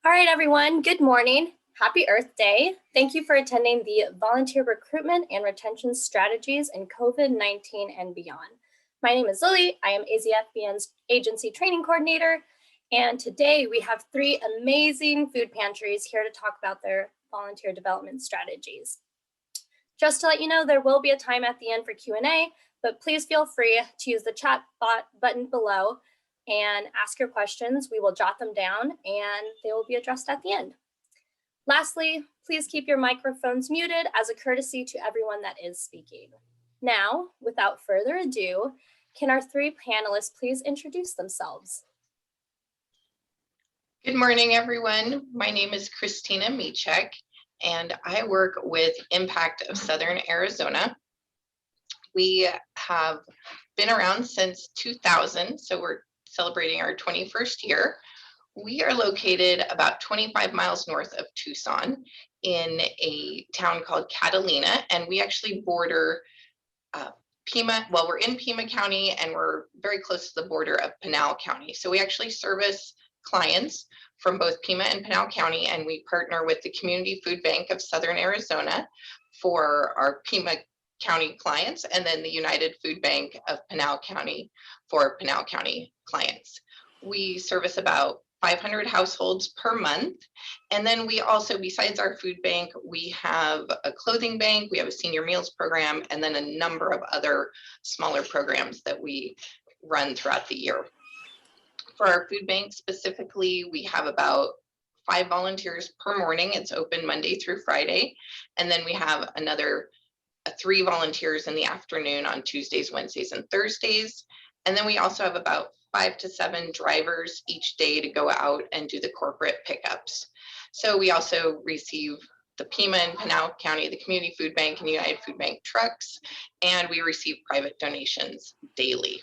All right, everyone, good morning. Happy Earth Day. Thank you for attending the Volunteer Recruitment and Retention Strategies in COVID-19 and Beyond. My name is Lily. I am AZFBN's Agency Training Coordinator, and today we have three amazing food pantries here to talk about their volunteer development strategies. Just to let you know, there will be a time at the end for Q&A, but please feel free to use the chat button below and ask your questions. We will jot them down and they will be addressed at the end. Lastly, please keep your microphones muted as a courtesy to everyone that is speaking. Now, without further ado, can our three panelists please introduce themselves? Good morning, everyone. My name is Christina Michek, and I work with Impact of Southern Arizona. We have been around since 2000, so we're celebrating our 21st year. We are located about 25 miles north of Tucson in a town called Catalina, and we actually border Pima. Well, we're in Pima County and we're very close to the border of Pinal County. So we actually service clients from both Pima and Pinal County, and we partner with the Community Food Bank of Southern Arizona for our Pima County clients, and then the United Food Bank of Pinal County for Pinal County clients. We service about 500 households per month. And then we also, besides our food bank, we have a clothing bank, we have a senior meals program, and then a number of other smaller programs that we run throughout the year. For our food bank specifically, we have about 5 volunteers per morning. It's open Monday through Friday. And then we have another 3 volunteers in the afternoon on Tuesdays, Wednesdays, and Thursdays. And then we also have about 5 to 7 drivers each day to go out and do the corporate pickups. So we also receive the Pima and Pinal County, the Community Food Bank and United Food Bank trucks, and we receive private donations daily.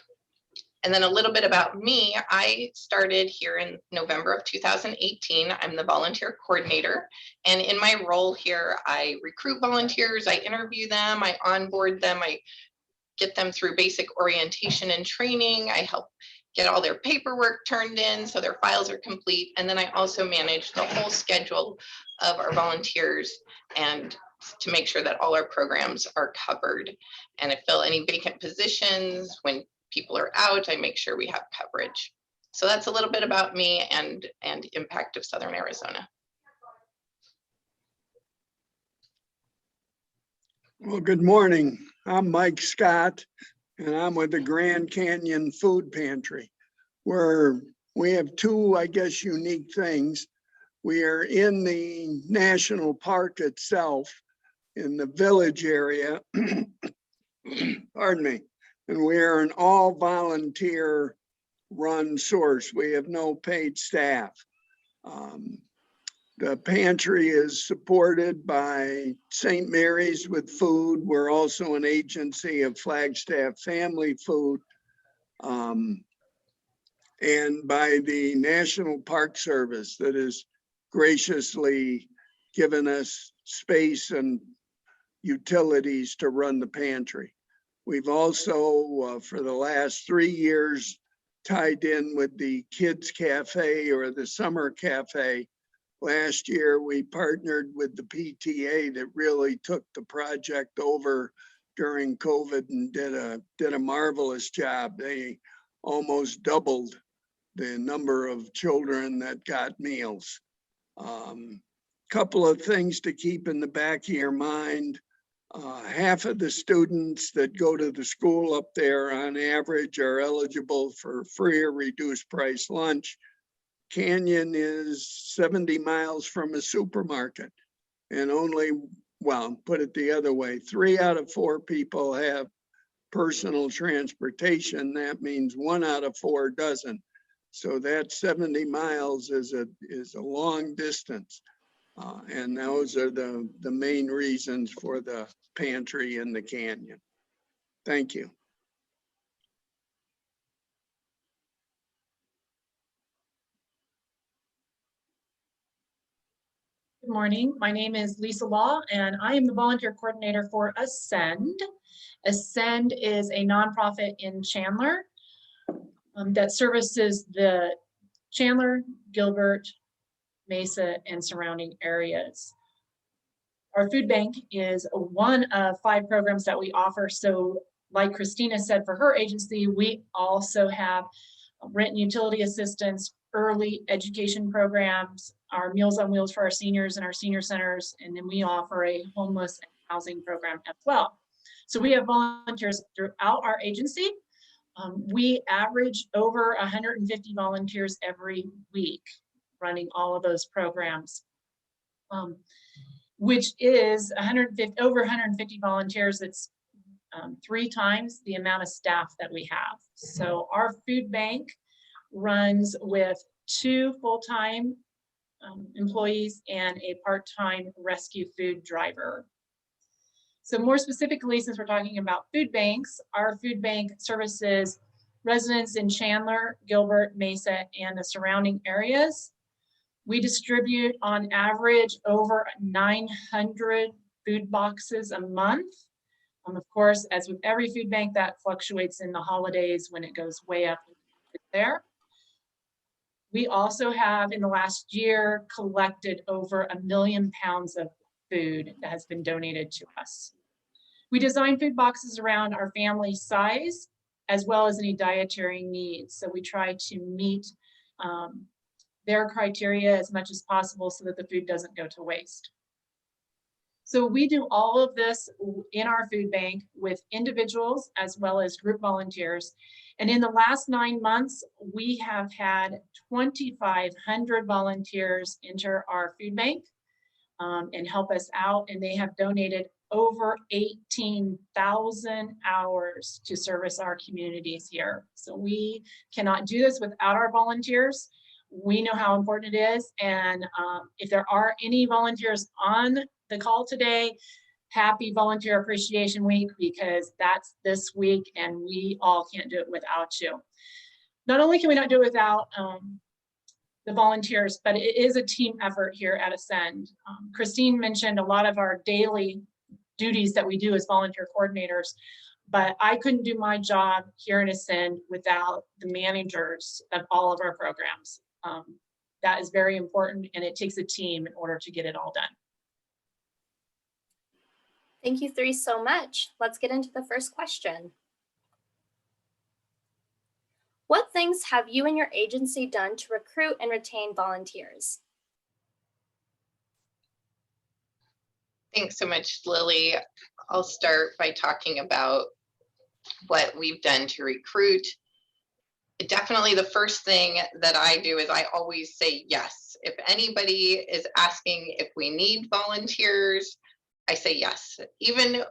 And then a little bit about me. I started here in November of 2018. I'm the volunteer coordinator. And in my role here, I recruit volunteers, I interview them, I onboard them, I get them through basic orientation and training. I help get all their paperwork turned in so their files are complete. And then I also manage the whole schedule of our volunteers and to make sure that all our programs are covered. And I fill any vacant positions. When people are out, I make sure we have coverage. So that's a little bit about me and Impact of Southern Arizona. Well, good morning. I'm Mike Scott, and I'm with the Grand Canyon Food Pantry, where we have 2, I guess, unique things. We are in the national park itself, in the village area, pardon me, and we are an all volunteer run source. We have no paid staff. The pantry is supported by St. Mary's with food. We're also an agency of Flagstaff Family Food, and by the National Park Service that has graciously given us space and utilities to run the pantry. We've also, for the last 3 years, tied in with the Kids Cafe or the Summer Cafe. Last year, we partnered with the PTA that really took the project over during COVID and did a marvelous job. They almost doubled the number of children that got meals. Couple of things to keep in the back of your mind. Half of the students that go to the school up there on average are eligible for free or reduced price lunch. Canyon is 70 miles from a supermarket, and only, well, put it the other way, 3 out of 4 people have personal transportation. That means 1 out of 4 doesn't. So that 70 miles is a long distance. And those are the main reasons for the pantry in the canyon. Thank you. Good morning. My name is Lisa Law, and I am the volunteer coordinator for Ascend. Ascend is a nonprofit in Chandler that services the Chandler, Gilbert, Mesa, and surrounding areas. Our food bank is one of 5 programs that we offer. So like Christina said, for her agency, we also have rent and utility assistance, early education programs, our Meals on Wheels for our seniors and our senior centers, and then we offer a homeless and housing program as well. So we have volunteers throughout our agency. We average over 150 volunteers every week running all of those programs, which is over 150 volunteers. It's 3 times the amount of staff that we have. So our food bank runs with 2 full-time employees and a part-time rescue food driver. So more specifically, since we're talking about food banks, our food bank services residents in Chandler, Gilbert, Mesa, and the surrounding areas. We distribute on average over 900 food boxes a month. Of course, as with every food bank, that fluctuates in the holidays when it goes way up there. We also have, in the last year, collected over 1 million pounds of food that has been donated to us. We design food boxes around our family size, as well as any dietary needs. So we try to meet their criteria as much as possible so that the food doesn't go to waste. So we do all of this in our food bank with individuals as well as group volunteers. And in the last 9 months, we have had 2,500 volunteers enter our food bank and help us out. And they have donated over 18,000 hours to service our communities here. So we cannot do this without our volunteers. We know how important it is. And if there are any volunteers on the call today, happy Volunteer Appreciation Week, because that's this week and we all can't do it without you. Not only can we not do it without the volunteers, but it is a team effort here at Ascend. Christine mentioned a lot of our daily duties that we do as volunteer coordinators, but I couldn't do my job here at Ascend without the managers of all of our programs. That is very important, and it takes a team in order to get it all done. Thank you 3 so much. Let's get into the first question. What things have you and your agency done to recruit and retain volunteers? Thanks so much, Lily. I'll start by talking about what we've done to recruit. Definitely the first thing that I do is I always say yes. If anybody is asking if we need volunteers, I say yes. Even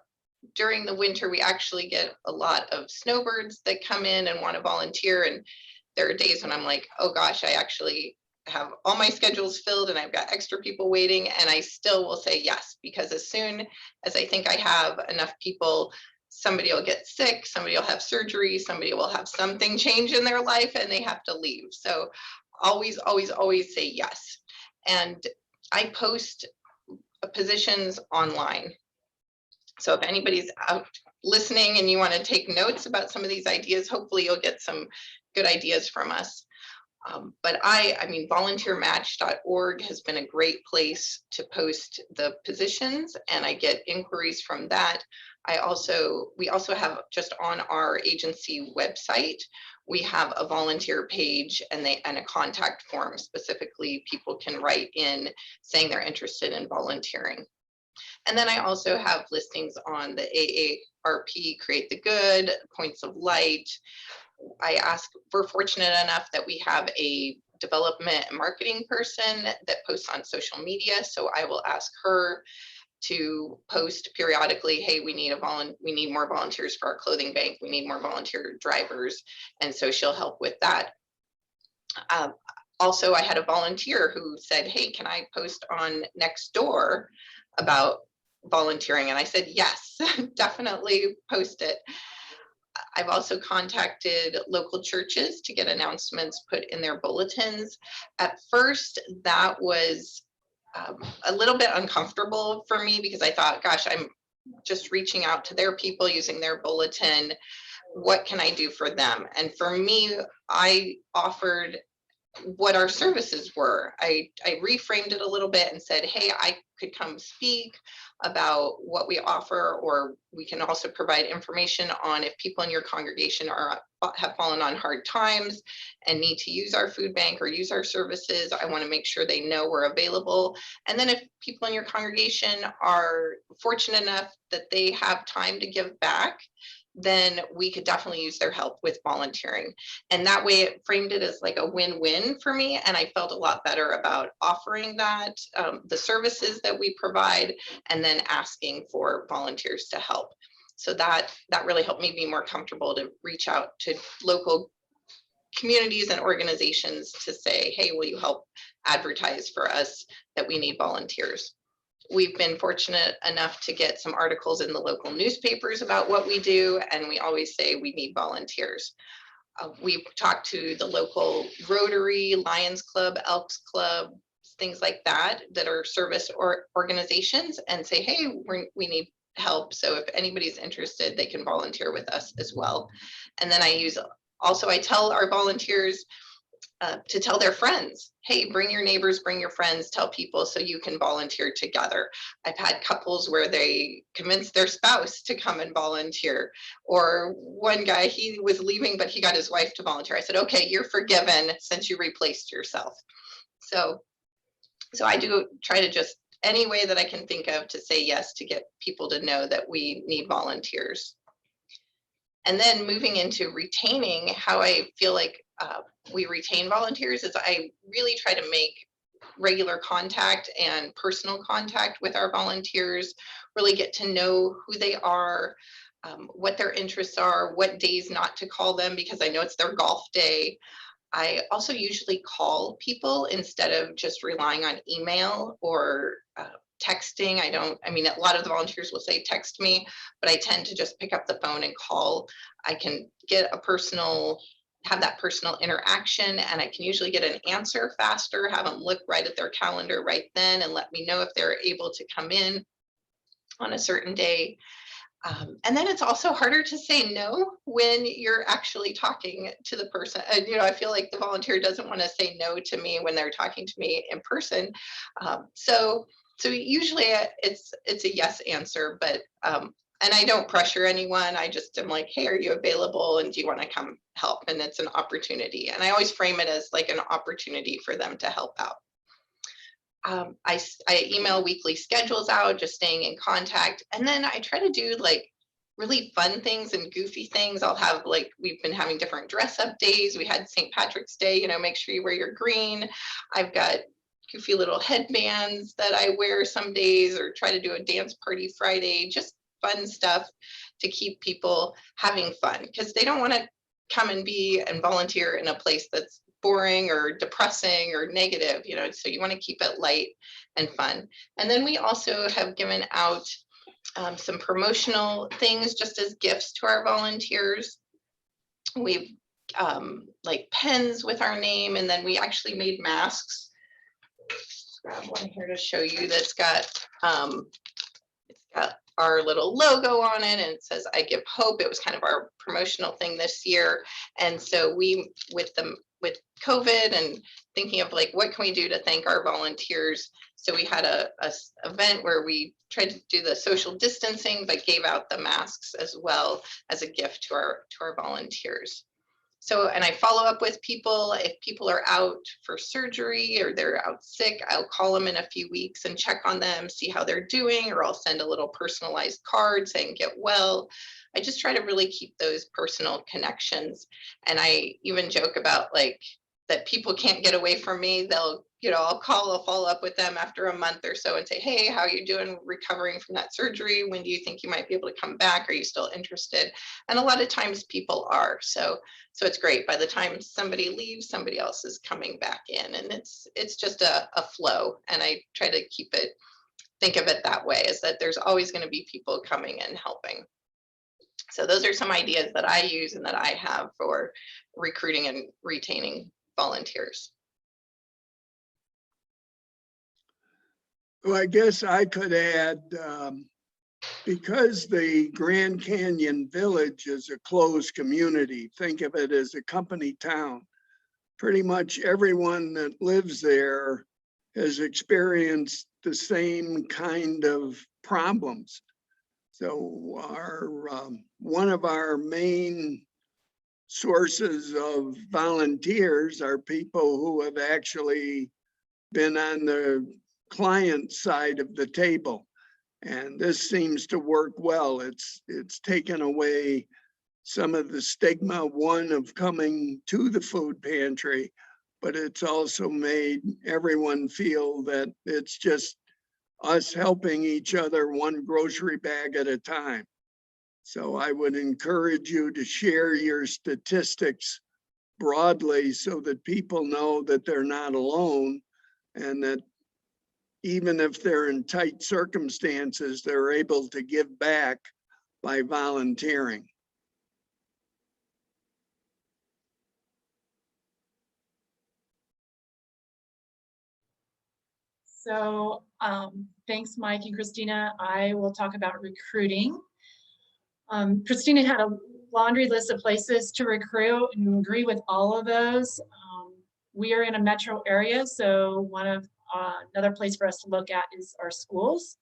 during the winter, we actually get a lot of snowbirds that come in and want to volunteer. And there are days when I'm like, oh gosh, I actually have all my schedules filled and I've got extra people waiting, and I still will say yes, because as soon as I think I have enough people, somebody will get sick, somebody will have surgery, somebody will have something change in their life and they have to leave. So always, always, always say yes. And I post positions online. So if anybody's out listening and you want to take notes about some of these ideas, hopefully you'll get some good ideas from us. But I mean, volunteermatch.org has been a great place to post the positions, and I get inquiries from that. We also have, just on our agency website, we have a volunteer page and a contact form. Specifically, people can write in saying they're interested in volunteering. And then I also have listings on the AARP, Create the Good, Points of Light. We're fortunate enough that we have a development and marketing person that posts on social media. So I will ask her to post periodically, hey, we need more volunteers for our clothing bank. We need more volunteer drivers. And so she'll help with that. Also, I had a volunteer who said, hey, can I post on Nextdoor about volunteering? And I said, yes, definitely post it. I've also contacted local churches to get announcements put in their bulletins. At first, that was a little bit uncomfortable for me, because I thought, gosh, I'm just reaching out to their people using their bulletin. What can I do for them? And for me, I offered what our services were. I reframed it a little bit and said, hey, I could come speak about what we offer, or we can also provide information on if people in your congregation have fallen on hard times and need to use our food bank or use our services. I want to make sure they know we're available. And then if people in your congregation are fortunate enough that they have time to give back, then we could definitely use their help with volunteering. And that way it framed it as like a win-win for me. And I felt a lot better about offering that, the services that we provide, and then asking for volunteers to help. So that really helped me be more comfortable to reach out to local communities and organizations to say, hey, will you help advertise for us that we need volunteers? We've been fortunate enough to get some articles in the local newspapers about what we do, and we always say we need volunteers. We've talked to the local Rotary, Lions Club, Elks Club, things like that, that are service or organizations, and say, hey, we need help. So if anybody's interested, they can volunteer with us as well. And then I tell our volunteers to tell their friends, hey, bring your neighbors, bring your friends, tell people so you can volunteer together. I've had couples where they convinced their spouse to come and volunteer. Or one guy, he was leaving, but he got his wife to volunteer. I said, okay, you're forgiven since you replaced yourself. So I do try to just any way that I can think of to say yes, to get people to know that we need volunteers. And then moving into retaining, how I feel like we retain volunteers is I really try to make regular contact and personal contact with our volunteers, really get to know who they are, what their interests are, what days not to call them because I know it's their golf day. I also usually call people instead of just relying on email or texting. I mean, a lot of the volunteers will say text me, but I tend to just pick up the phone and call. I can get have that personal interaction, and I can usually get an answer faster, have them look right at their calendar right then and let me know if they're able to come in on a certain day. And then it's also harder to say no when you're actually talking to the person. I feel like the volunteer doesn't want to say no to me when they're talking to me in person. So usually it's a yes answer, but and I don't pressure anyone. I just am like, hey, are you available? And do you want to come help? And it's an opportunity. And I always frame it as like an opportunity for them to help out. I email weekly schedules out, just staying in contact. And then I try to do like really fun things and goofy things. I'll have we've been having different dress up days. We had St. Patrick's Day, make sure you wear your green. I've got goofy little headbands that I wear some days, or try to do a dance party Friday, just fun stuff to keep people having fun, because they don't want to come and volunteer in a place that's boring or depressing or negative, so you want to keep it light and fun. And then we also have given out some promotional things just as gifts to our volunteers. We've like pens with our name, and then we actually made masks. Just grab one here to show you that's got our little logo on it, and it says I give hope. It was kind of our promotional thing this year. And so we, with COVID and thinking of what can we do to thank our volunteers, so we had a event where we tried to do the social distancing but gave out the masks as well as a gift to our volunteers. So, and I follow up with people. If people are out for surgery or they're out sick, I'll call them in a few weeks and check on them, see how they're doing, or I'll send a little personalized card saying get well. I just try to really keep those personal connections. And I even joke about that people can't get away from me. They'll, I'll follow up with them after a month or so and say, hey, how are you doing recovering from that surgery? When do you think you might be able to come back? Are you still interested? And a lot of times people are. So it's great. By the time somebody leaves, somebody else is coming back in, and it's just a flow. And I try to think of it that way, is that there's always going to be people coming and helping. So those are some ideas that I use and that I have for recruiting and retaining volunteers. Well, I guess I could add, because the Grand Canyon Village is a closed community, think of it as a company town. pretty much everyone that lives there has experienced the same kind of problems. So one of our main sources of volunteers are people who have actually been on the client side of the table. And this seems to work well. It's taken away some of the stigma, one, of coming to the food pantry, but it's also made everyone feel that it's just us helping each other one grocery bag at a time. So I would encourage you to share your statistics broadly so that people know that they're not alone, and that even if they're in tight circumstances, they're able to give back by volunteering. So thanks, Mike and Christina. I will talk about recruiting. Christina had a laundry list of places to recruit and agree with all of those. We are in a metro area, so another place for us to look at is our schools.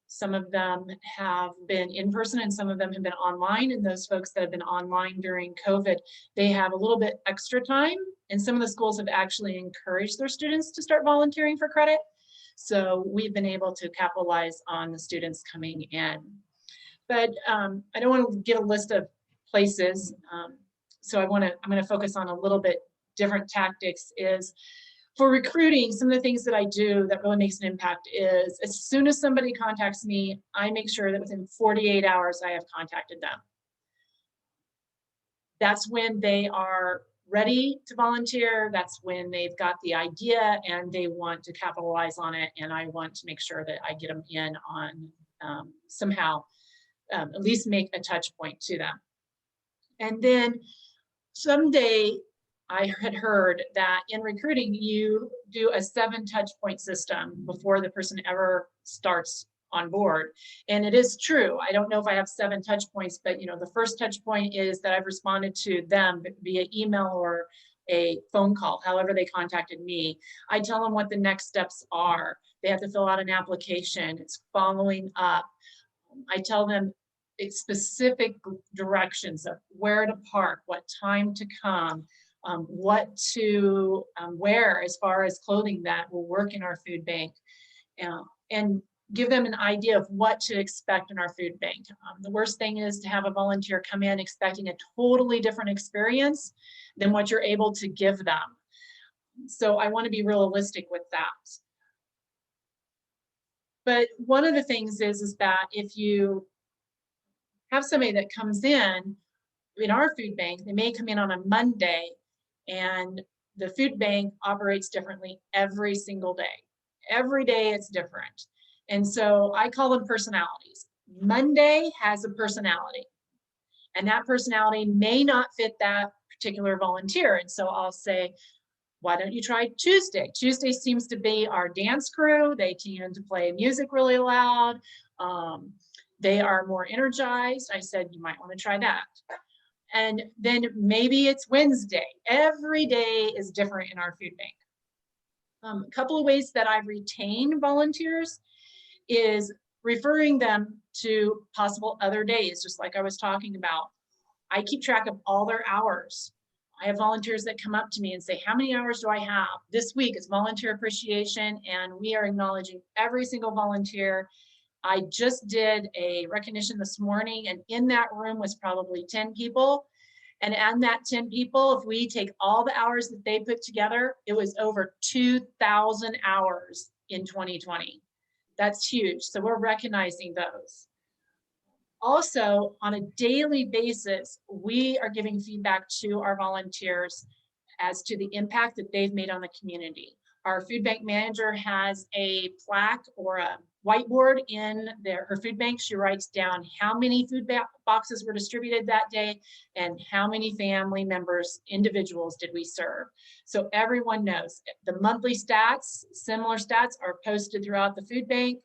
Some of them have been in person and some of them have been online, and those folks that have been online during COVID, they have a little bit extra time, and some of the schools have actually encouraged their students to start volunteering for credit. So we've been able to capitalize on the students coming in. But I don't want to give a list of places, so I'm going to focus on a little bit different tactics. Is for recruiting, some of the things that I do that really makes an impact is as soon as somebody contacts me, I make sure that within 48 hours I have contacted them. That's when they are ready to volunteer. That's when they've got the idea and they want to capitalize on it. And I want to make sure that I get them in on somehow, at least make a touch point to them. And then someday I had heard that in recruiting, you do a 7 touch point system before the person ever starts on board. And it is true. I don't know if I have 7 touch points, but the first touch point is that I've responded to them via email or a phone call, however they contacted me. I tell them what the next steps are. They have to fill out an application. It's following up. I tell them specific directions of where to park, what time to come, what to wear as far as clothing that will work in our food bank, and give them an idea of what to expect in our food bank. The worst thing is to have a volunteer come in expecting a totally different experience than what you're able to give them. So I want to be realistic with that. But one of the things is that if you have somebody that comes in our food bank, they may come in on a Monday, and the food bank operates differently every single day. Every day it's different. And so I call them personalities. Monday has a personality, and that personality may not fit that particular volunteer. And so I'll say, why don't you try Tuesday? Tuesday seems to be our dance crew. They tend to play music really loud. They are more energized. I said, you might want to try that. And then maybe it's Wednesday. Every day is different in our food bank. A couple of ways that I retain volunteers is referring them to possible other days, just like I was talking about. I keep track of all their hours. I have volunteers that come up to me and say, how many hours do I have? This week is volunteer appreciation, and we are acknowledging every single volunteer. I just did a recognition this morning, and in that room was probably 10 people. And on that 10 people, if we take all the hours that they put together, it was over 2,000 hours in 2020. That's huge. So we're recognizing those. Also, on a daily basis, we are giving feedback to our volunteers as to the impact that they've made on the community. Our food bank manager has a plaque or a whiteboard in her food bank. She writes down how many food boxes were distributed that day and how many family members, individuals did we serve. So everyone knows. The monthly stats, similar stats, are posted throughout the food bank.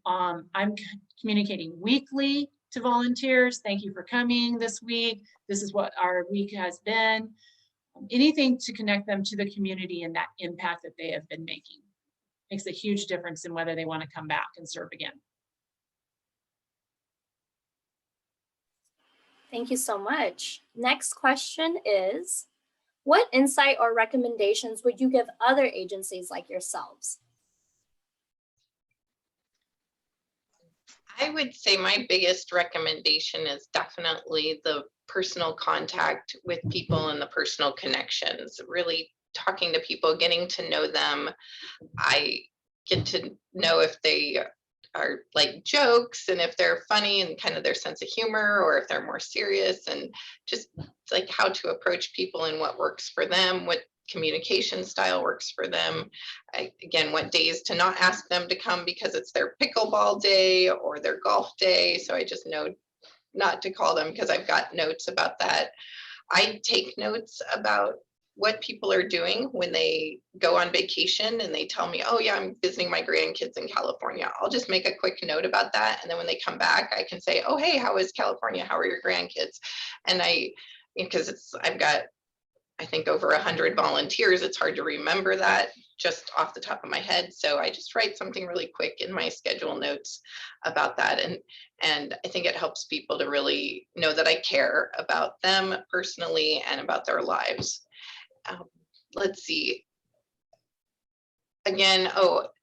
I'm communicating weekly to volunteers. Thank you for coming this week. This is what our week has been. anything to connect them to the community and that impact that they have been making. Makes a huge difference in whether they want to come back and serve again. Thank you so much. Next question is, what insight or recommendations would you give other agencies like yourselves? I would say my biggest recommendation is definitely the personal contact with people and the personal connections, really talking to people, getting to know them. I get to know if they are like jokes and if they're funny and kind of their sense of humor, or if they're more serious, and just like how to approach people and what works for them, what communication style works for them. Again, what days to not ask them to come because it's their pickleball day or their golf day. So I just know not to call them because I've got notes about that. I take notes about what people are doing when they go on vacation and they tell me, oh yeah, I'm visiting my grandkids in California. I'll just make a quick note about that. And then when they come back, I can say, oh, hey, how is California? How are your grandkids? And because I've got, I think, over 100 volunteers, it's hard to remember that just off the top of my head. So I just write something really quick in my schedule notes about that. And I think it helps people to really know that I care about them personally and about their lives. Let's see. Again,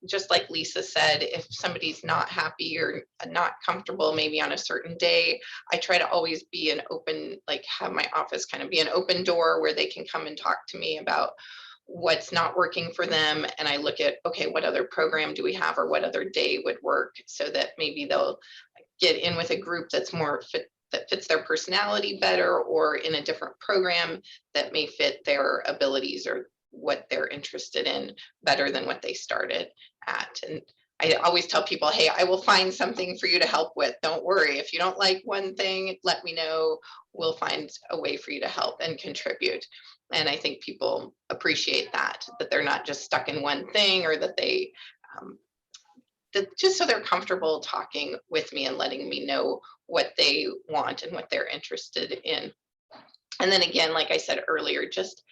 just like Lisa said, if somebody's not happy or not comfortable, maybe on a certain day, I try to always be an open, like have my office kind of be an open door where they can come and talk to me about what's not working for them. And I look at, okay, what other program do we have, or what other day would work, so that maybe they'll get in with a group that's more that fits their personality better, or in a different program that may fit their abilities or what they're interested in better than what they started at. And I always tell people, hey, I will find something for you to help with. Don't worry. If you don't like one thing, let me know. We'll find a way for you to help and contribute. And I think people appreciate that they're not just stuck in one thing, or that they, just so they're comfortable talking with me and letting me know what they want and what they're interested in. And then again, like I said earlier, just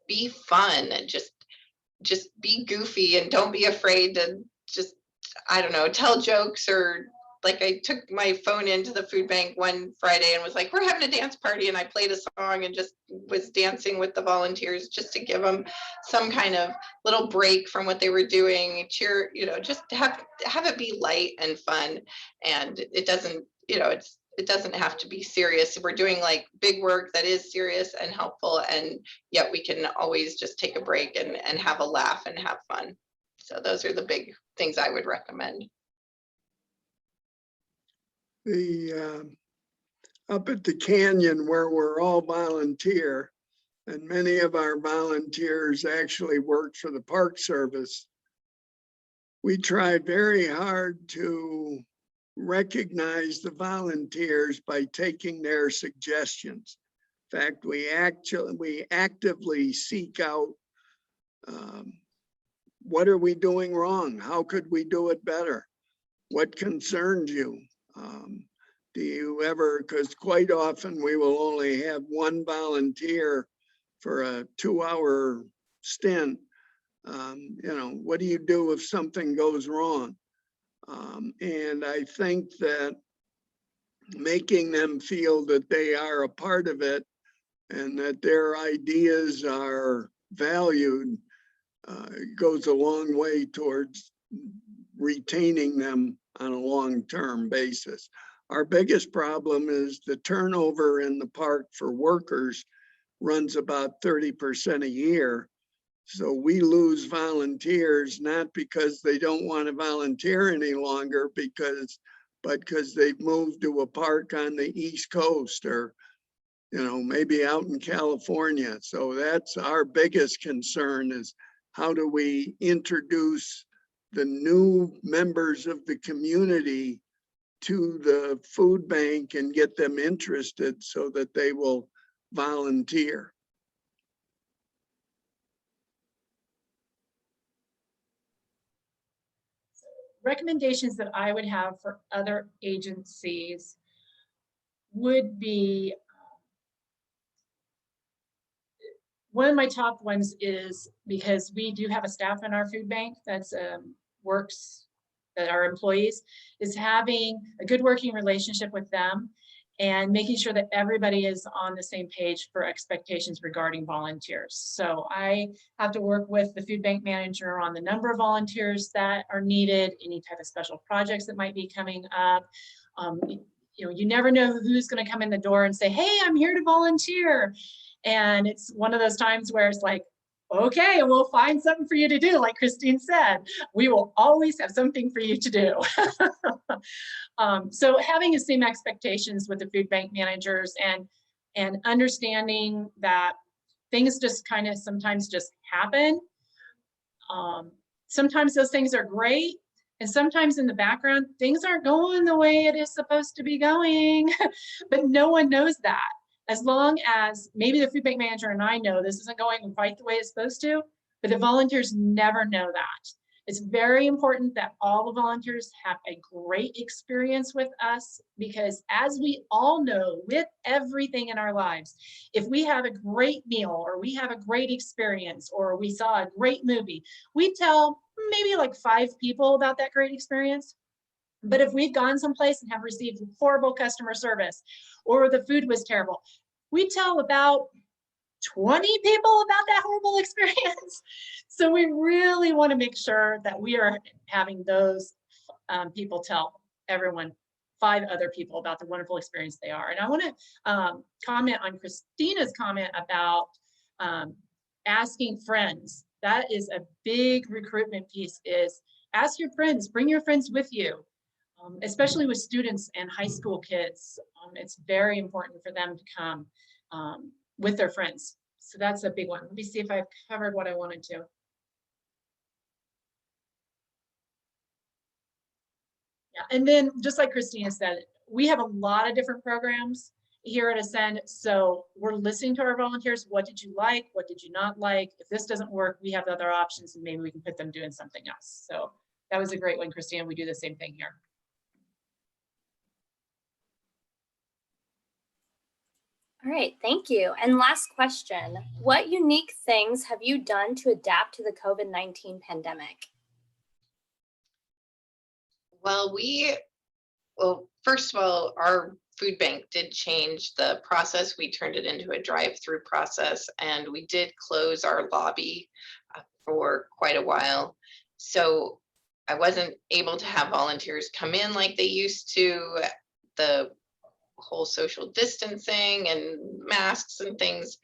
be fun, and just be goofy, and don't be afraid to just, I don't know, tell jokes. Or like I took my phone into the food bank one Friday and was like, we're having a dance party, and I played a song and just was dancing with the volunteers just to give them some kind of little break from what they were doing, cheer, just have it be light and fun. And it doesn't, it doesn't have to be serious. We're doing like big work that is serious and helpful, and yet we can always just take a break and have a laugh and have fun. So those are the big things I would recommend. Up at the canyon, where we're all volunteer, and many of our volunteers actually work for the Park Service, we try very hard to recognize the volunteers by taking their suggestions. In fact, we actively seek out what are we doing wrong? How could we do it better? What concerns you? Do you ever, because quite often we will only have one volunteer for a 2-hour stint. What do you do if something goes wrong? And I think that making them feel that they are a part of it and that their ideas are valued goes a long way towards retaining them on a long-term basis. Our biggest problem is the turnover in the park for workers runs about 30% a year. So we lose volunteers, not because they don't want to volunteer any longer, but because they've moved to a park on the East Coast, or maybe out in California. So that's our biggest concern, is how do we introduce the new members of the community to the food bank and get them interested so that they will volunteer. Recommendations that I would have for other agencies would be one of my top ones is because we do have a staff in our food bank that's works, that our employees, is having a good working relationship with them and making sure that everybody is on the same page for expectations regarding volunteers. So I have to work with the food bank manager on the number of volunteers that are needed, any type of special projects that might be coming up. You know, you never know who's going to come in the door and say, hey, I'm here to volunteer. And it's one of those times where it's like, okay, we'll find something for you to do. Like Christine said, we will always have something for you to do. So having the same expectations with the food bank managers and understanding that things just kind of sometimes just happen. Sometimes those things are great. And sometimes in the background, things aren't going the way it is supposed to be going, but no one knows that. As long as maybe the food bank manager and I know this isn't going quite the way it's supposed to, but the volunteers never know that. It's very important that all the volunteers have a great experience with us, because as we all know, with everything in our lives, if we have a great meal or we have a great experience or we saw a great movie, we tell maybe like 5 people about that great experience. But if we've gone someplace and have received horrible customer service or the food was terrible, we tell about 20 people about that horrible experience. So we really want to make sure that we are having those people tell everyone, 5 other people, about the wonderful experience they are. And I want to comment on Christina's comment about asking friends. That is a big recruitment piece, is ask your friends, bring your friends with you. Especially with students and high school kids, it's very important for them to come with their friends. So that's a big one. Let me see if I've covered what I wanted to. Yeah, and then just like Christina said, we have a lot of different programs here at Ascend. So we're listening to our volunteers. What did you like? What did you not like? If this doesn't work, we have other options and maybe we can put them doing something else. So that was a great one, Christina. We do the same thing here. All right, thank you. And last question, what unique things have you done to adapt to the COVID-19 pandemic? Well, first of all, our food bank did change the process. We turned it into a drive-through process, and we did close our lobby for quite a while. So I wasn't able to have volunteers come in like they used to. The whole social distancing and masks and things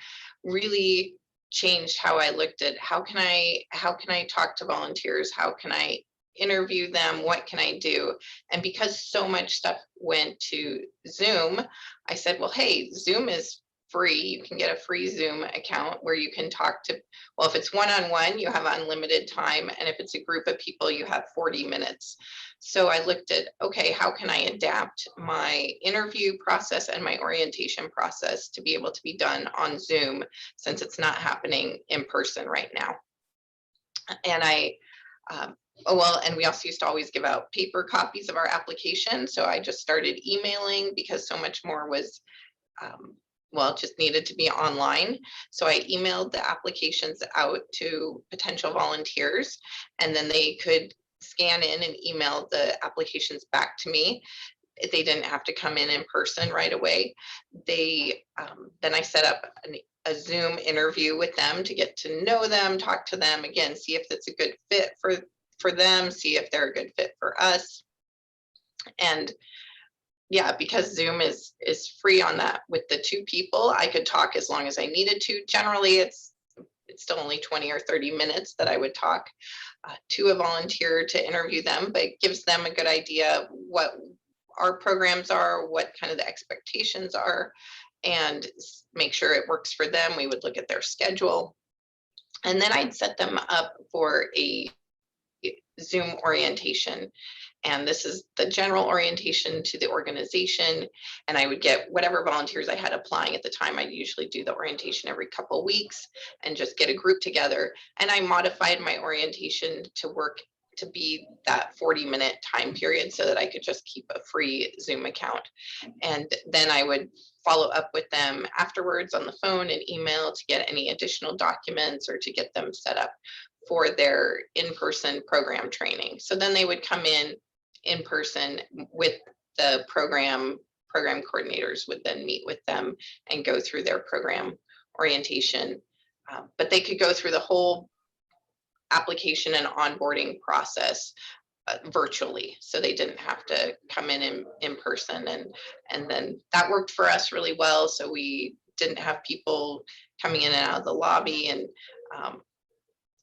really changed how I looked at how can I talk to volunteers, how can I interview them, what can I do? And because so much stuff went to Zoom, I said, well, hey, Zoom is free. You can get a free Zoom account where you can talk to, well, if it's one-on-one, you have unlimited time. And if it's a group of people, you have 40 minutes. So I looked at, okay, how can I adapt my interview process and my orientation process to be able to be done on Zoom, since it's not happening in person right now. And and we also used to always give out paper copies of our application. So I just started emailing because so much more was, just needed to be online. So I emailed the applications out to potential volunteers, and then they could scan in and email the applications back to me. They didn't have to come in person right away. Then I set up a Zoom interview with them to get to know them, talk to them again, see if it's a good fit for them, see if they're a good fit for us. And yeah, because Zoom is free on that, with the 2 people, I could talk as long as I needed to. Generally, it's still only 20 or 30 minutes that I would talk to a volunteer to interview them, but it gives them a good idea of what our programs are, what kind of the expectations are, and make sure it works for them. We would look at their schedule, and then I'd set them up for a Zoom orientation. And this is the general orientation to the organization. And I would get whatever volunteers I had applying at the time. I'd usually do the orientation every couple of weeks and just get a group together. And I modified my orientation to work to be that 40-minute time period so that I could just keep a free Zoom account. And then I would follow up with them afterwards on the phone and email to get any additional documents or to get them set up for their in-person program training. So then they would come in person with the program coordinators would then meet with them and go through their program orientation. But they could go through the whole application and onboarding process virtually, so they didn't have to come in person, and then that worked for us really well. So we didn't have people coming in and out of the lobby, and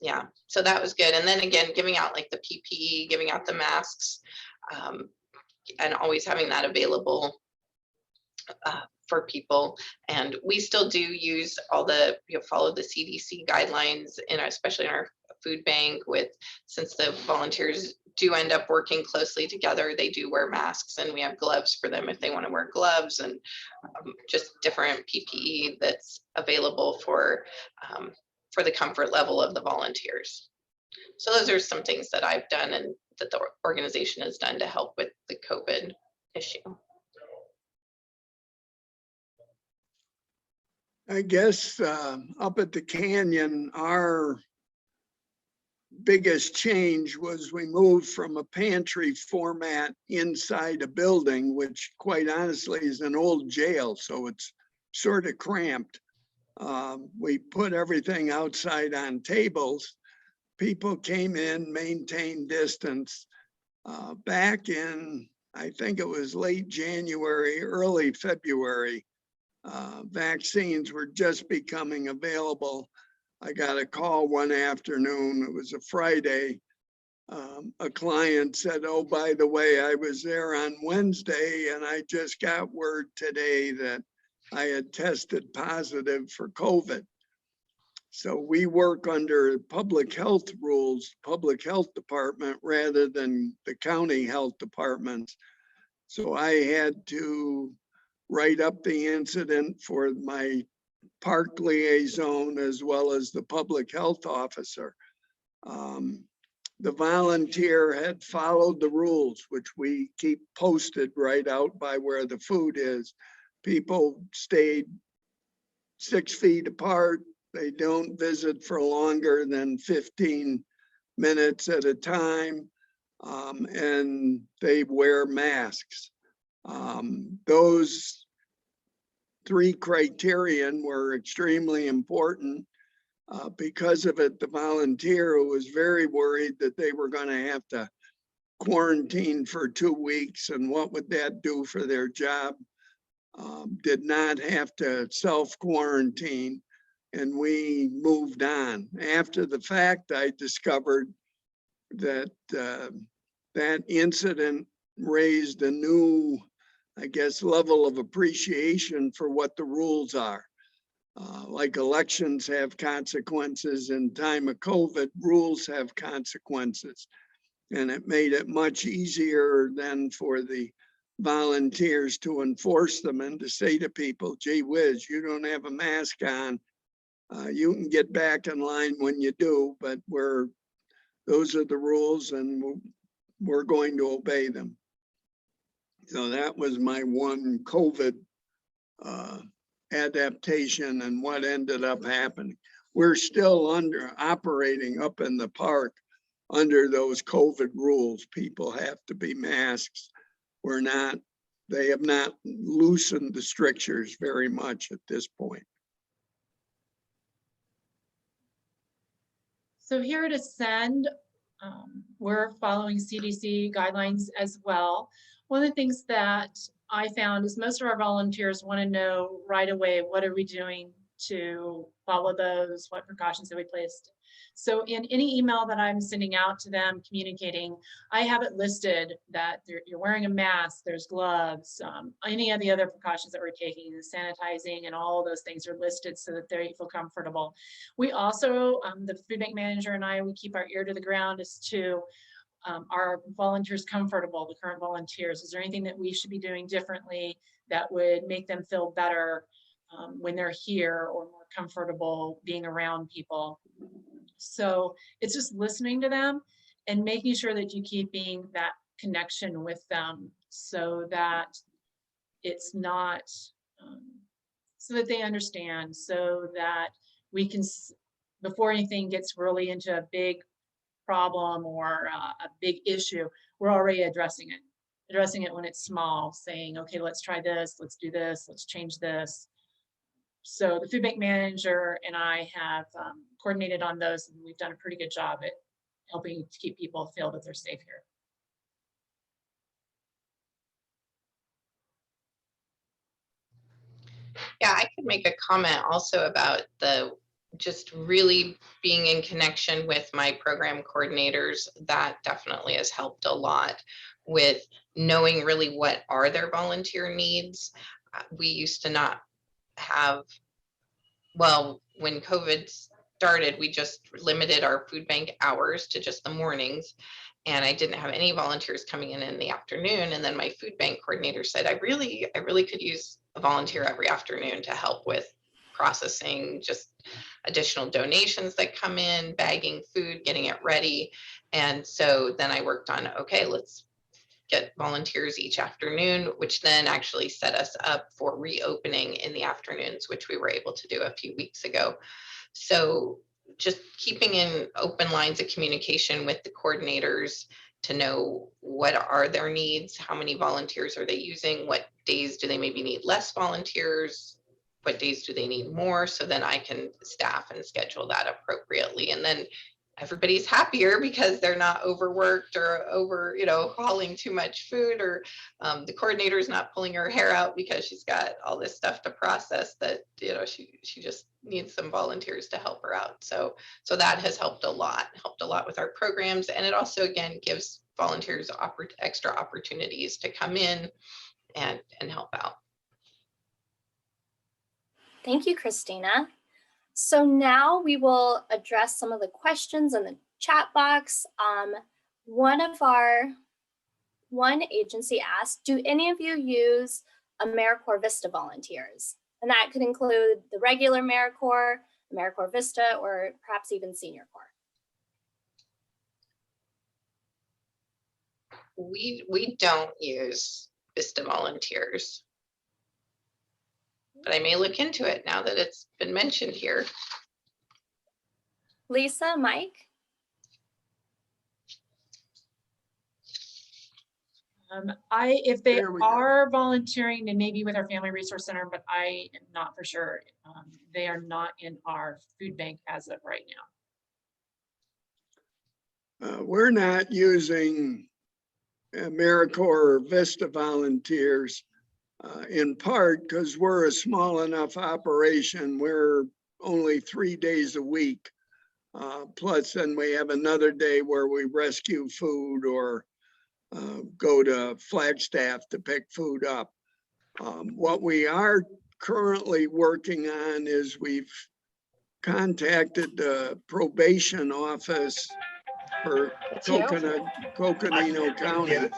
yeah, so that was good. And then again, giving out like the PPE, giving out the masks, and always having that available for people. And we still do use all the, follow the CDC guidelines, especially in our food bank, since the volunteers do end up working closely together, they do wear masks, and we have gloves for them if they want to wear gloves, and just different PPE that's available for the comfort level of the volunteers. So those are some things that I've done and that the organization has done to help with the COVID issue. I guess up at the Canyon, our biggest change was we moved from a pantry format inside a building, which quite honestly is an old jail, so it's sort of cramped. We put everything outside on tables. People came in, maintained distance. Back in, I think it was late January, early February, vaccines were just becoming available. I got a call one afternoon, it was a Friday. A client said, oh, by the way, I was there on Wednesday and I just got word today that I had tested positive for COVID. So we work under public health rules, public health department, rather than the county health departments. So I had to write up the incident for my park liaison as well as the public health officer. The volunteer had followed the rules, which we keep posted right out by where the food is. People stayed 6 feet apart. They don't visit for longer than 15 minutes at a time, and they wear masks. Those 3 criterion were extremely important. Because of it, the volunteer who was very worried that they were going to have to quarantine for 2 weeks and what would that do for their job, did not have to self-quarantine, and we moved on. After the fact, I discovered that that incident raised a new, I guess, level of appreciation for what the rules are. Like elections have consequences, in time of COVID, rules have consequences. And it made it much easier then for the volunteers to enforce them and to say to people, gee whiz, you don't have a mask on. You can get back in line when you do, but those are the rules and we're going to obey them. So that was my one COVID adaptation and what ended up happening. We're still operating up in the park under those COVID rules. People have to be masks. They have not loosened the strictures very much at this point. So here at Ascend, we're following CDC guidelines as well. One of the things that I found is most of our volunteers want to know right away, what are we doing to follow those, what precautions have we placed. So in any email that I'm sending out to them communicating, I have it listed that you're wearing a mask, there's gloves, any of the other precautions that we're taking, the sanitizing and all those things are listed so that they feel comfortable. We also, the food bank manager and I, we keep our ear to the ground as to are volunteers comfortable, the current volunteers? Is there anything that we should be doing differently that would make them feel better when they're here or more comfortable being around people? So it's just listening to them and making sure that you keeping that connection with them so that it's not, so that they understand, so that we can, before anything gets really into a big problem or a big issue, we're already addressing it when it's small, saying, okay, let's try this, let's do this, let's change this. So the food bank manager and I have coordinated on those, and we've done a pretty good job at helping to keep people feel that they're safe here. Yeah, I could make a comment also about the just really being in connection with my program coordinators. That definitely has helped a lot with knowing really what are their volunteer needs. We used to not have, well, when COVID started, we just limited our food bank hours to just the mornings. And I didn't have any volunteers coming in the afternoon. And then my food bank coordinator said, I really could use a volunteer every afternoon to help with processing just additional donations that come in, bagging food, getting it ready. And so then I worked on, okay, let's get volunteers each afternoon, which then actually set us up for reopening in the afternoons, which we were able to do a few weeks ago. So just keeping in open lines of communication with the coordinators to know what are their needs, how many volunteers are they using, what days do they maybe need less volunteers, what days do they need more, so then I can staff and schedule that appropriately. And then everybody's happier because they're not overworked or over, hauling too much food, or the coordinator is not pulling her hair out because she's got all this stuff to process that, she just needs some volunteers to help her out. So that has helped a lot with our programs. And it also, again, gives volunteers extra opportunities to come in and help out. Thank you, Christina. So now we will address some of the questions in the chat box. One agency asked, do any of you use AmeriCorps Vista volunteers? And that could include the regular AmeriCorps, AmeriCorps Vista, or perhaps even Senior Corps. We don't use Vista volunteers, but I may look into it now that it's been mentioned here. Lisa, Mike? If they There we go. are volunteering, and maybe with our Family Resource Center, but I am not for sure. They are not in our food bank as of right now. We're not using AmeriCorps or Vista volunteers in part because we're a small enough operation. We're only 3 days a week. Plus then we have another day where we rescue food or go to Flagstaff to pick food up. What we are currently working on is we've contacted the probation office for Coconino County.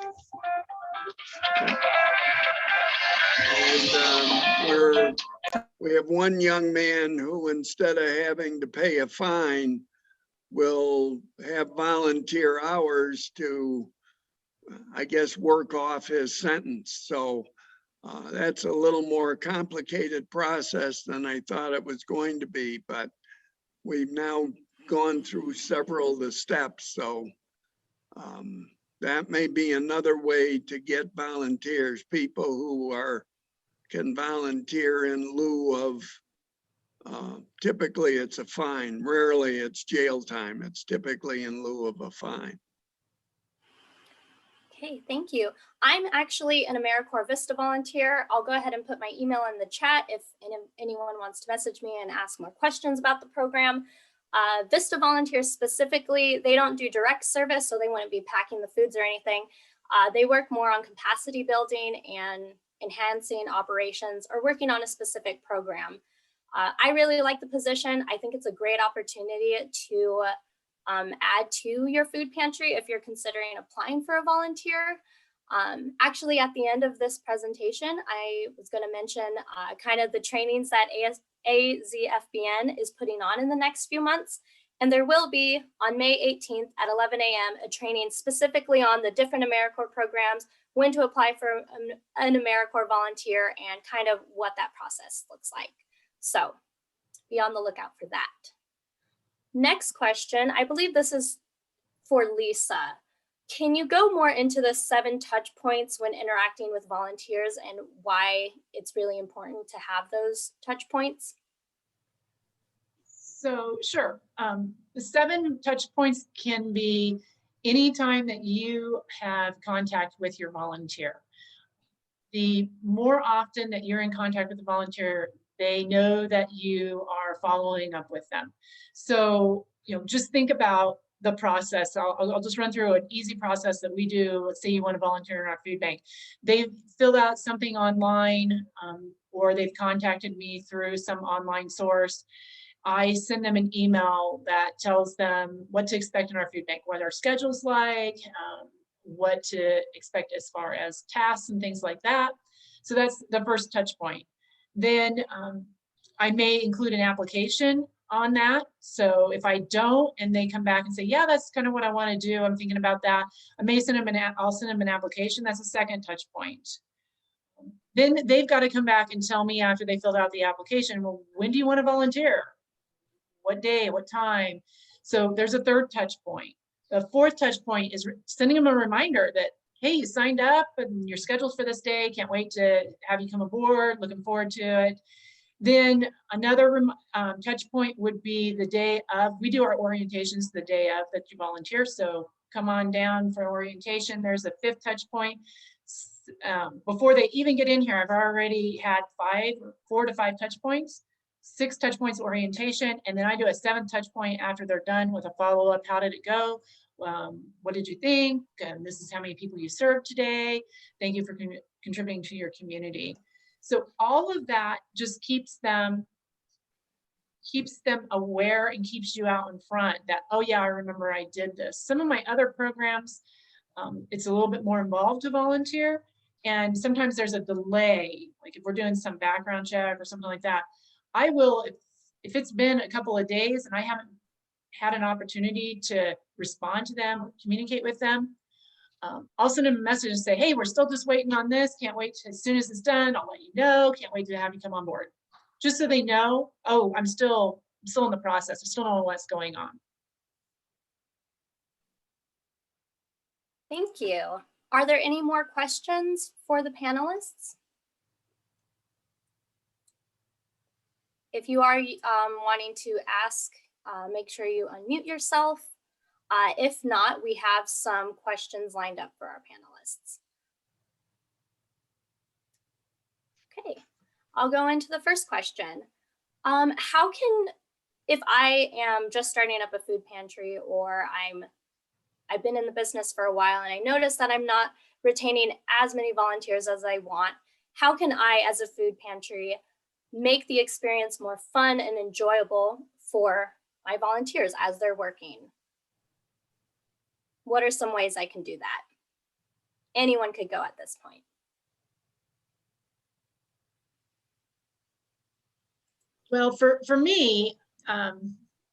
And we have one young man who, instead of having to pay a fine, will have volunteer hours to, I guess, work off his sentence. So that's a little more complicated process than I thought it was going to be, but we've now gone through several of the steps. So that may be another way to get volunteers, people who can volunteer in lieu of, typically it's a fine, rarely it's jail time. It's typically in lieu of a fine. Okay, thank you. I'm actually an AmeriCorps Vista volunteer. I'll go ahead and put my email in the chat if anyone wants to message me and ask more questions about the program. Vista volunteers specifically, they don't do direct service, so they wouldn't be packing the foods or anything. They work more on capacity building and enhancing operations or working on a specific program. I really like the position. I think it's a great opportunity to add to your food pantry if you're considering applying for a volunteer. Actually, at the end of this presentation, I was going to mention kind of the trainings that AZFBN is putting on in the next few months. And there will be, on May 18th at 11 a.m., a training specifically on the different AmeriCorps programs, when to apply for an AmeriCorps volunteer, and kind of what that process looks like. So be on the lookout for that. Next question, I believe this is for Lisa. Can you go more into the 7 touch points when interacting with volunteers and why it's really important to have those touch points? So sure, the 7 touch points can be anytime that you have contact with your volunteer. The more often that you're in contact with the volunteer, they know that you are following up with them. So, just think about the process. I'll just run through an easy process that we do. Let's say you want to volunteer in our food bank. They've filled out something online, or they've contacted me through some online source. I send them an email that tells them what to expect in our food bank, what our schedule's like, what to expect as far as tasks and things like that. So that's the first touch point. Then I may include an application on that. So if I don't, and they come back and say, yeah, that's kind of what I want to do, I'm thinking about that, I may send them I'll send them an application. That's a second touch point. Then they've got to come back and tell me after they filled out the application, well, when do you want to volunteer? What day, what time? So there's a third touch point. The fourth touch point is sending them a reminder that, hey, you signed up and you're scheduled for this day. Can't wait to have you come aboard. Looking forward to it. Then another touch point would be the day of. We do our orientations the day of that you volunteer. So come on down for orientation. There's a fifth touch point. Before they even get in here, I've already had 4 to 5 touch points. 6 touch points orientation, and then I do a 7th touch point after they're done with a follow-up. How did it go? What did you think? And this is how many people you served today. Thank you for contributing to your community. So all of that just keeps them aware and keeps you out in front that, oh yeah, I remember I did this. Some of my other programs, it's a little bit more involved to volunteer, and sometimes there's a delay. Like if we're doing some background check or something like that, I will, if it's been a couple of days and I haven't had an opportunity to respond to them or communicate with them, I'll send them a message and say, hey, we're still just waiting on this. Can't wait as soon as it's done, I'll let you know. Can't wait to have you come on board. Just so they know, oh, I'm still in the process. I still don't know what's going on. Thank you. Are there any more questions for the panelists? If you are wanting to ask, make sure you unmute yourself. If not, we have some questions lined up for our panelists. Okay, I'll go into the first question. How can, if I am just starting up a food pantry, or I've been in the business for a while and I notice that I'm not retaining as many volunteers as I want, how can I, as a food pantry, make the experience more fun and enjoyable for my volunteers as they're working? What are some ways I can do that? Anyone could go at this point. Well, for me,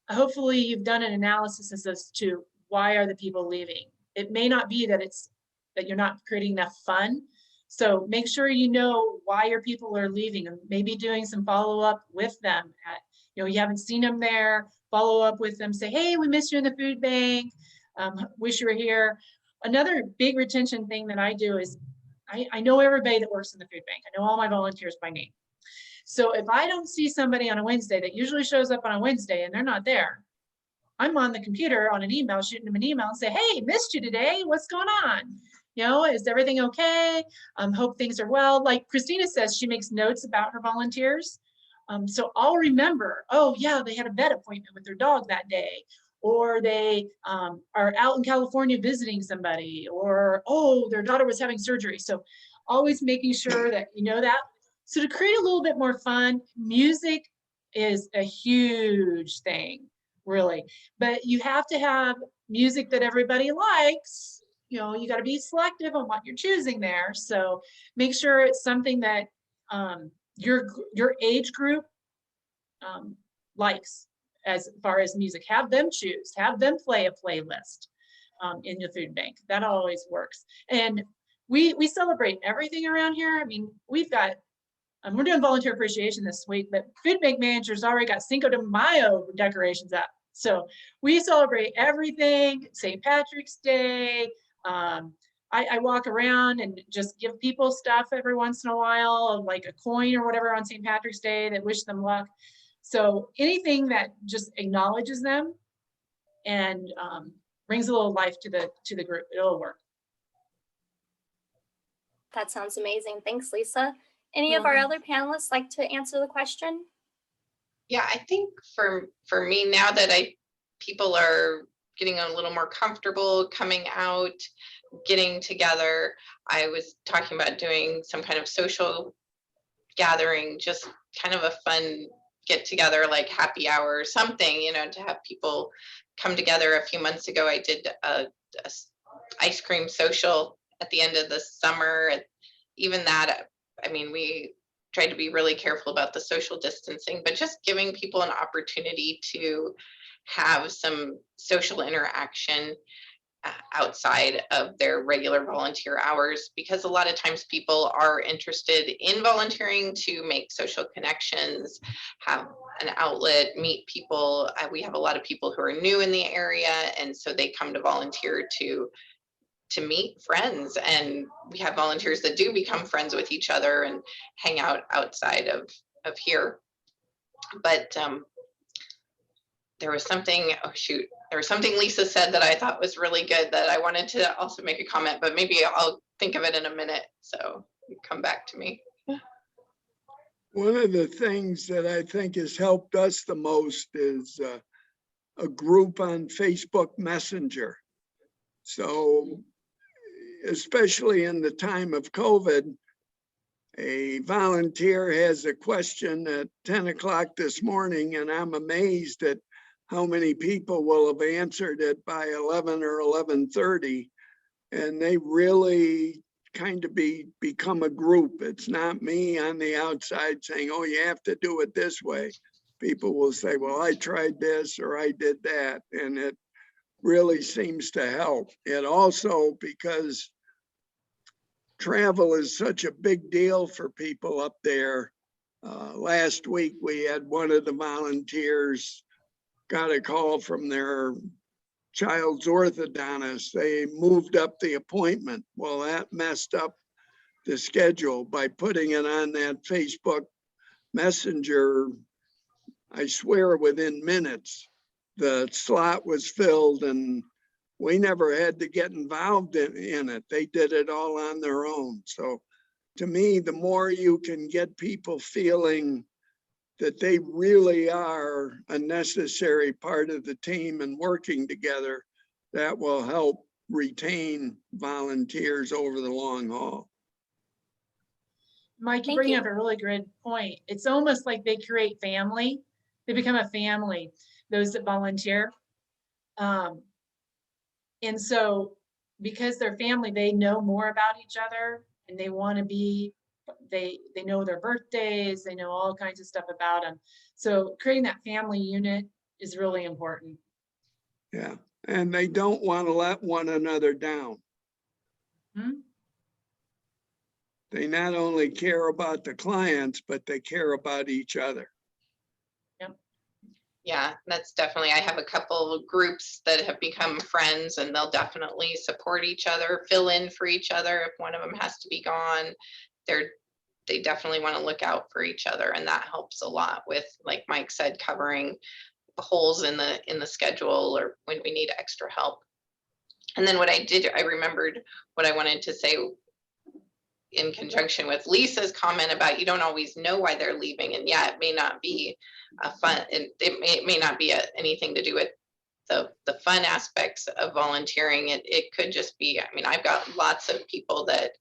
hopefully you've done an analysis as to why are the people leaving. It may not be that that you're not creating enough fun. So make sure you know why your people are leaving, and maybe doing some follow-up with them. You haven't seen them there, follow up with them, say, hey, we missed you in the food bank, wish you were here. Another big retention thing that I do is I know everybody that works in the food bank. I know all my volunteers by name. So if I don't see somebody on a Wednesday that usually shows up on a Wednesday and they're not there, I'm on the computer on an email, shooting them an email and say, hey, missed you today. What's going on? Is everything okay? Hope things are well. Like Christina says, she makes notes about her volunteers. So I'll remember, oh yeah, they had a vet appointment with their dog that day, or they are out in California visiting somebody, or, oh, their daughter was having surgery. So always making sure that you know that. So to create a little bit more fun, music is a huge thing, really. But you have to have music that everybody likes. You got to be selective on what you're choosing there. So make sure it's something that your age group likes. as far as music. Have them choose, have them play a playlist in the food bank. That always works. And we celebrate everything around here. I mean, we've got, we're doing volunteer appreciation this week, but food bank managers already got Cinco de Mayo decorations up. So we celebrate everything, St. Patrick's Day. I walk around and just give people stuff every once in a while, like a coin or whatever on St. Patrick's Day that wish them luck. So anything that just acknowledges them and brings a little life to the group, it'll work. That sounds amazing. Thanks, Lisa. Any of our other panelists like to answer the question? Yeah, I think for me, now that people are getting a little more comfortable coming out, getting together, I was talking about doing some kind of social gathering, just kind of a fun get together, like happy hour or something, you know, to have people come together. A few months ago, I did a ice cream social at the end of the summer. Even that, I mean, we tried to be really careful about the social distancing, but just giving people an opportunity to have some social interaction outside of their regular volunteer hours, because a lot of times people are interested in volunteering to make social connections, have an outlet, meet people. We have a lot of people who are new in the area, and so they come to volunteer to meet friends, and we have volunteers that do become friends with each other and hang out outside of here. But there was something, oh shoot, there was something Lisa said that I thought was really good that I wanted to also make a comment, but maybe I'll think of it in a minute, so you come back to me. One of the things that I think has helped us the most is a group on Facebook Messenger. So especially in the time of COVID, a volunteer has a question at 10 o'clock this morning, and I'm amazed at how many people will have answered it by 11 or 11:30. And they really kind of become a group. It's not me on the outside saying, oh, you have to do it this way. People will say, well, I tried this or I did that. And it really seems to help. It also, because travel is such a big deal for people up there. Last week, we had one of the volunteers got a call from their child's orthodontist. They moved up the appointment. Well, that messed up the schedule by putting it on that Facebook Messenger. I swear within minutes, the slot was filled, and we never had to get involved in it. They did it all on their own. So to me, the more you can get people feeling that they really are a necessary part of the team and working together, that will help retain volunteers over the long haul. Mike, you Thank bring you. up a really good point. It's almost like they create family. They become a family, those that volunteer. And so because they're family, they know more about each other, and they want to be, they know their birthdays, they know all kinds of stuff about them. So creating that family unit is really important. Yeah, and they don't want to let one another down. They not only care about the clients, but they care about each other. Yeah, that's definitely, I have a couple of groups that have become friends, and they'll definitely support each other, fill in for each other. If one of them has to be gone, they definitely want to look out for each other. And that helps a lot with, like Mike said, covering the holes in the schedule or when we need extra help. And then what I did, I remembered what I wanted to say in conjunction with Lisa's comment about you don't always know why they're leaving. And yeah, it may not be a fun, and it may not be anything to do with the fun aspects of volunteering. It could just be, I mean, I've got lots of people that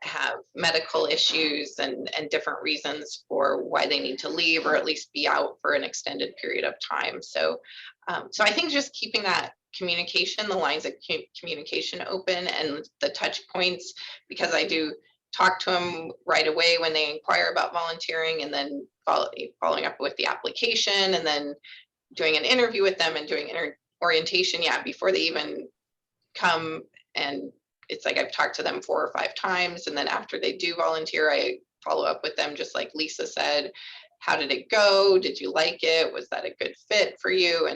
have medical issues and different reasons for why they need to leave or at least be out for an extended period of time. So I think just keeping that communication, the lines of communication open and the touch points, because I do talk to them right away when they inquire about volunteering, and then following up with the application, and then doing an interview with them and doing orientation, before they even come. And it's like I've talked to them 4 or 5 times, and then after they do volunteer, I follow up with them, just like Lisa said. How did it go? Did you like it? Was that a good fit for you?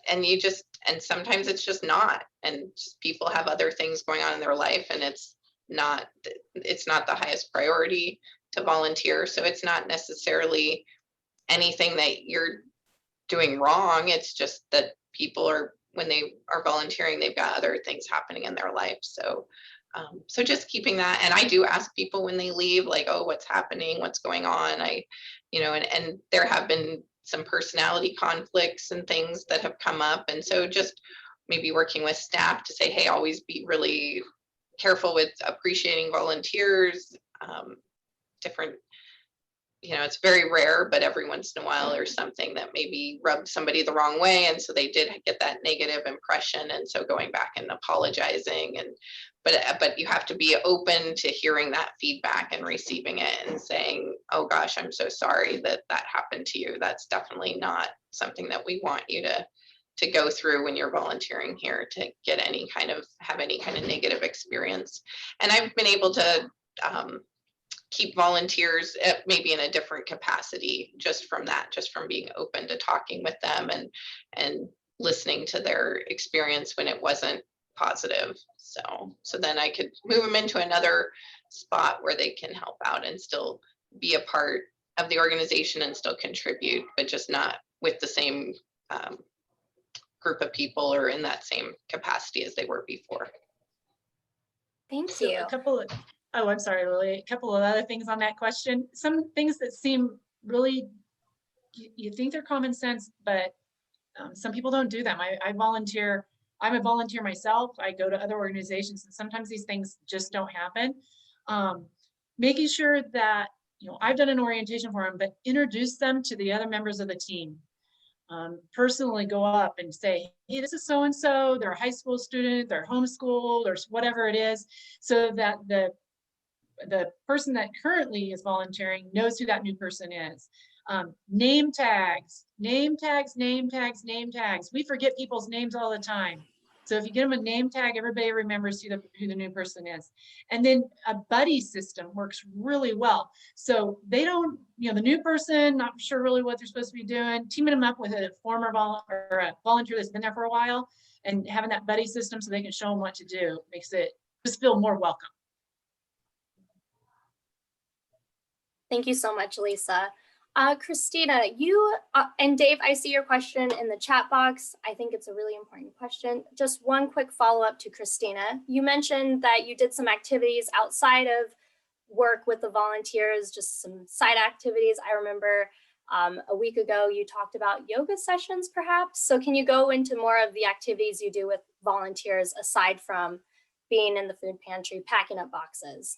And you just, and sometimes it's just not, and just people have other things going on in their life, and it's not the highest priority to volunteer. So it's not necessarily anything that you're doing wrong. It's just that people are, when they are volunteering, they've got other things happening in their life. So so just keeping that. And I do ask people when they leave, like, oh, what's happening? What's going on? And there have been some personality conflicts and things that have come up. And so just maybe working with staff to say, hey, always be really careful with appreciating volunteers. Different, it's very rare, but every once in a while there's something that maybe rubbed somebody the wrong way. And so they did get that negative impression. And so going back and apologizing, but you have to be open to hearing that feedback and receiving it and saying, oh gosh, I'm so sorry that happened to you. That's definitely not something that we want you to go through when you're volunteering here, to get have any kind of negative experience. And I've been able to keep volunteers maybe in a different capacity just from being open to talking with them and listening to their experience when it wasn't positive. So then I could move them into another spot where they can help out and still be a part of the organization and still contribute, but just not with the same group of people or in that same capacity as they were before. Thank So you. I'm sorry, Lily. A couple of other things on that question. Some things that seem really, you think they're common sense, but some people don't do them. I volunteer. I'm a volunteer myself. I go to other organizations, and sometimes these things just don't happen. Making sure that, I've done an orientation for them, but introduce them to the other members of the team. Personally go up and say, hey, this is so-and-so, they're a high school student, they're homeschooled, or whatever it is, so that the person that currently is volunteering knows who that new person is. Name tags. We forget people's names all the time. So if you get them a name tag, everybody remembers who the new person is. And then a buddy system works really well. So they don't, the new person, not sure really what they're supposed to be doing, teaming them up with a former volunteer that's been there for a while, and having that buddy system so they can show them what to do makes it just feel more welcome. Thank you so much, Lisa. Christina, you and Dave, I see your question in the chat box. I think it's a really important question. Just one quick follow-up to Christina. You mentioned that you did some activities outside of work with the volunteers, just some side activities. I remember a week ago you talked about yoga sessions, perhaps. So can you go into more of the activities you do with volunteers aside from being in the food pantry, packing up boxes?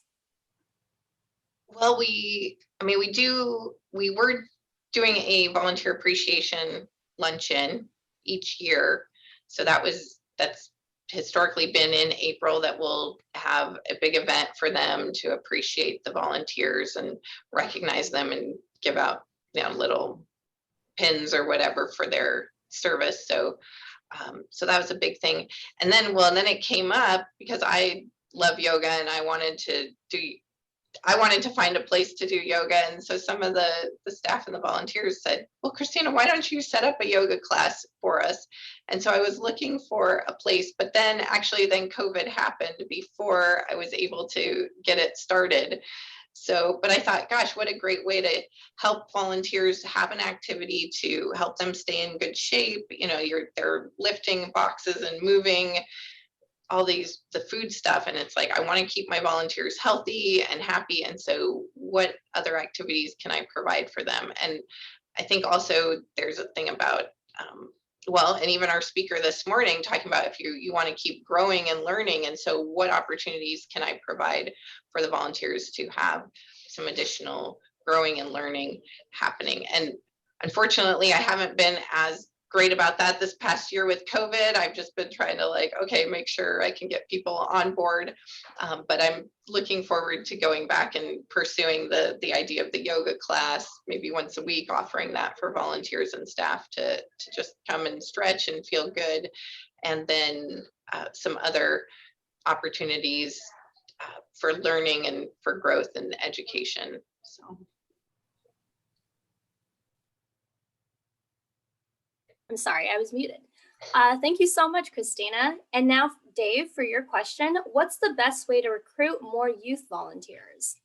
Well, we were doing a volunteer appreciation luncheon each year. So that's historically been in April, that we'll have a big event for them to appreciate the volunteers and recognize them and give out, little pins or whatever for their service. So that was a big thing. And then it came up because I love yoga and I wanted to find a place to do yoga. And so some of the staff and the volunteers said, well, Christina, why don't you set up a yoga class for us? And so I was looking for a place, but then COVID happened before I was able to get it started. So, but I thought, gosh, what a great way to help volunteers have an activity to help them stay in good shape. They're lifting boxes and moving all the food stuff. And it's like, I want to keep my volunteers healthy and happy. And so what other activities can I provide for them? And I think also there's a thing about, and even our speaker this morning talking about if you want to keep growing and learning. And so what opportunities can I provide for the volunteers to have some additional growing and learning happening? And unfortunately, I haven't been as great about that. This past year with COVID, I've just been trying to like, okay, make sure I can get people on board. But I'm looking forward to going back and pursuing the idea of the yoga class, maybe once a week, offering that for volunteers and staff to just come and stretch and feel good. And then some other opportunities for learning and for growth and education. So. I'm sorry, I was muted. Thank you so much, Christina. And now, Dave, for your question, what's the best way to recruit more youth volunteers?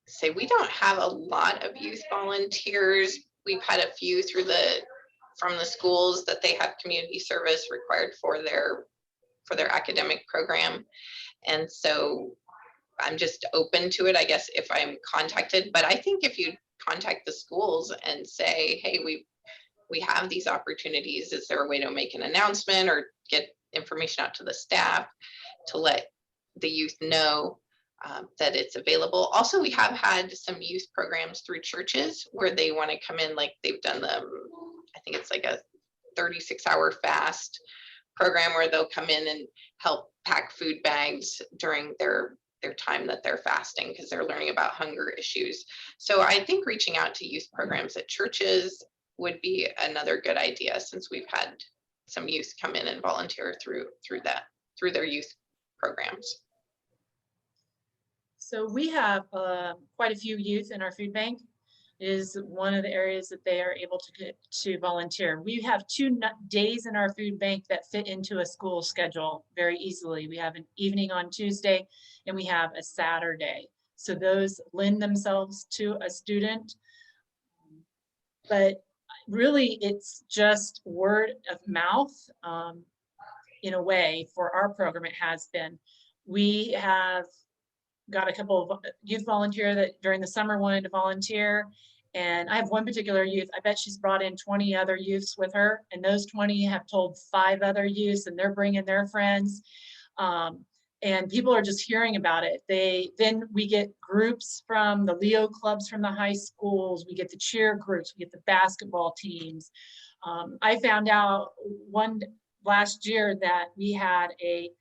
Say we don't have a lot of youth volunteers. We've had a few from the schools that they have community service required for their academic program. And so I'm just open to it, I guess, if I'm contacted. But I think if you contact the schools and say, hey, we have these opportunities, is there a way to make an announcement or get information out to the staff to let the youth know that it's available? Also, we have had some youth programs through churches where they want to come in, like they've done I think it's like a 36-hour fast program where they'll come in and help pack food bags during their time that they're fasting because they're learning about hunger issues. So I think reaching out to youth programs at churches would be another good idea, since we've had some youth come in and volunteer through their youth programs. So we have quite a few youth in our food bank. It is one of the areas that they are able to volunteer. We have 2 days in our food bank that fit into a school schedule very easily. We have an evening on Tuesday and we have a Saturday. So those lend themselves to a student. But really, it's just word of mouth in a way for our program. It has been. We have got a couple of youth volunteer that during the summer wanted to volunteer. And I have one particular youth, I bet she's brought in 20 other youths with her, and those 20 have told 5 other youths, and they're bringing their friends. And people are just hearing about it. Then we get groups from the Leo clubs from the high schools, we get the cheer groups, we get the basketball teams. I found out last year that we had a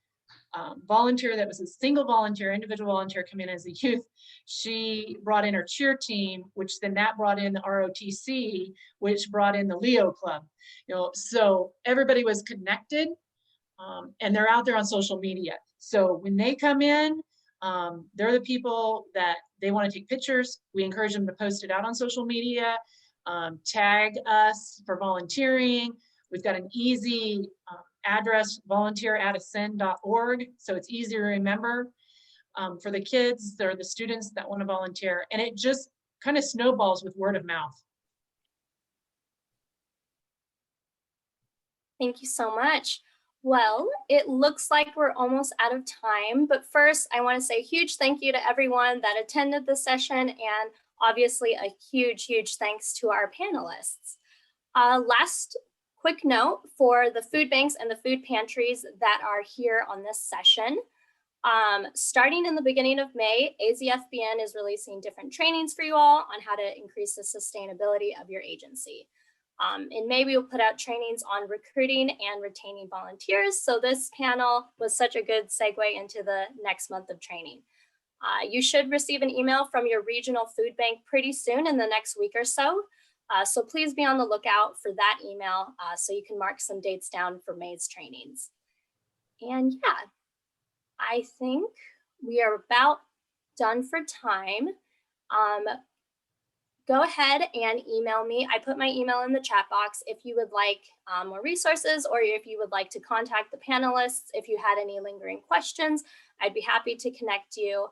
volunteer that was a single volunteer, individual volunteer, come in as a youth. She brought in her cheer team, which then that brought in the ROTC, which brought in the Leo club. So everybody was connected, and they're out there on social media. So when they come in, they're the people that they want to take pictures. We encourage them to post it out on social media, tag us for volunteering. We've got an easy address, volunteer@ascend.org, so it's easy to remember for the kids or the students that want to volunteer, and it just kind of snowballs with word of mouth. Thank you so much. Well, it looks like we're almost out of time, but first I want to say a huge thank you to everyone that attended the session, and obviously a huge thanks to our panelists. Last quick note for the food banks and the food pantries that are here on this session. Starting in the beginning of May, AZFBN is releasing different trainings for you all on how to increase the sustainability of your agency. In May, we will put out trainings on recruiting and retaining volunteers. So this panel was such a good segue into the next month of training. You should receive an email from your regional food bank pretty soon in the next week or so. So please be on the lookout for that email so you can mark some dates down for May's trainings. And yeah, I think we are about done for time. Go ahead and email me. I put my email in the chat box if you would like more resources, or if you would like to contact the panelists. If you had any lingering questions, I'd be happy to connect you.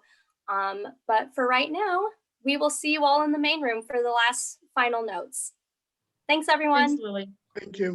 But for right now, we will see you all in the main room for the last final notes. Thanks, everyone. Thanks, Lily. Thank you.